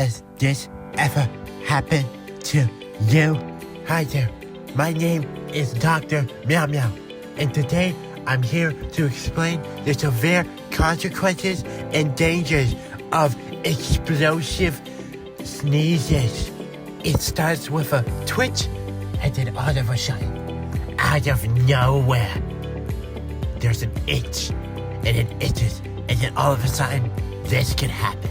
Has this ever happened to you? Hi there, my name is Dr. Meow Meow, and today I'm here to explain the severe consequences and dangers of explosive sneezes. It starts with a twitch, and then all of a sudden, out of nowhere, there's an itch, and it itches, and then all of a sudden, this can happen.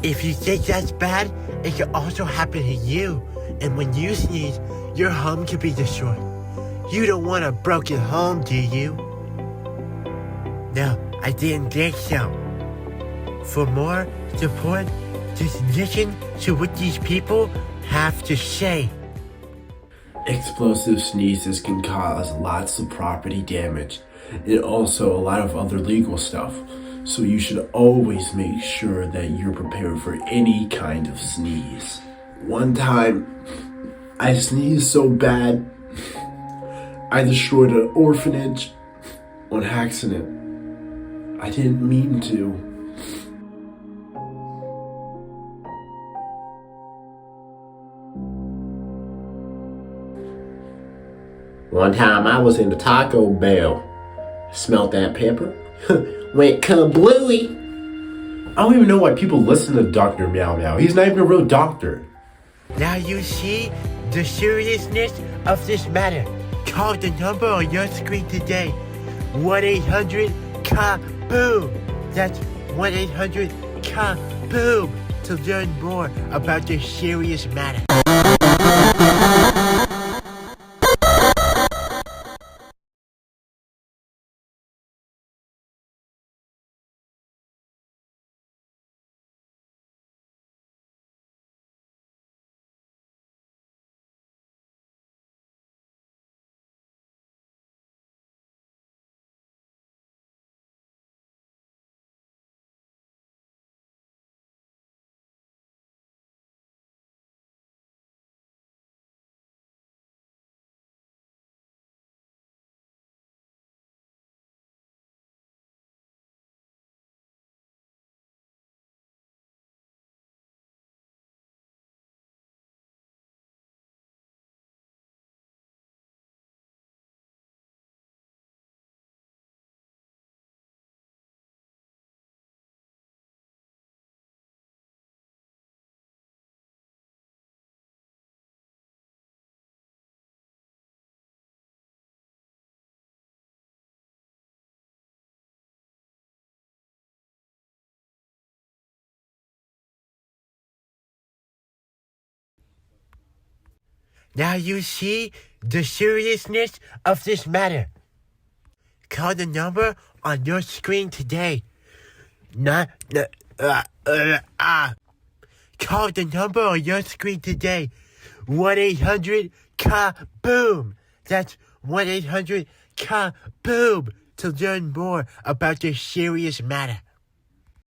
If you think that's bad, it can also happen to you. And when you sneeze, your home can be destroyed. You don't want a broken home, do you? No, I didn't think so. For more support, just listen to what these people have to say. Explosive sneezes can cause lots of property damage and also a lot of other legal stuff. So you should always make sure that you're prepared for any kind of sneeze. One time, I sneezed so bad, I destroyed an orphanage on accident. I didn't mean to. One time I was in the Taco Bell, smelled that pepper, went kablooey. I don't even know why people listen to Dr. Meow Meow. He's not even a real doctor. Now you see the seriousness of this matter. Call the number on your screen today. 1-800-KABOOM. That's 1-800-KABOOM to learn more about this serious matter. Now you see the seriousness of this matter. Call the number on your screen today. Call the number on your screen today. 1-800-KABOOM. That's 1-800-KABOOM to learn more about this serious matter.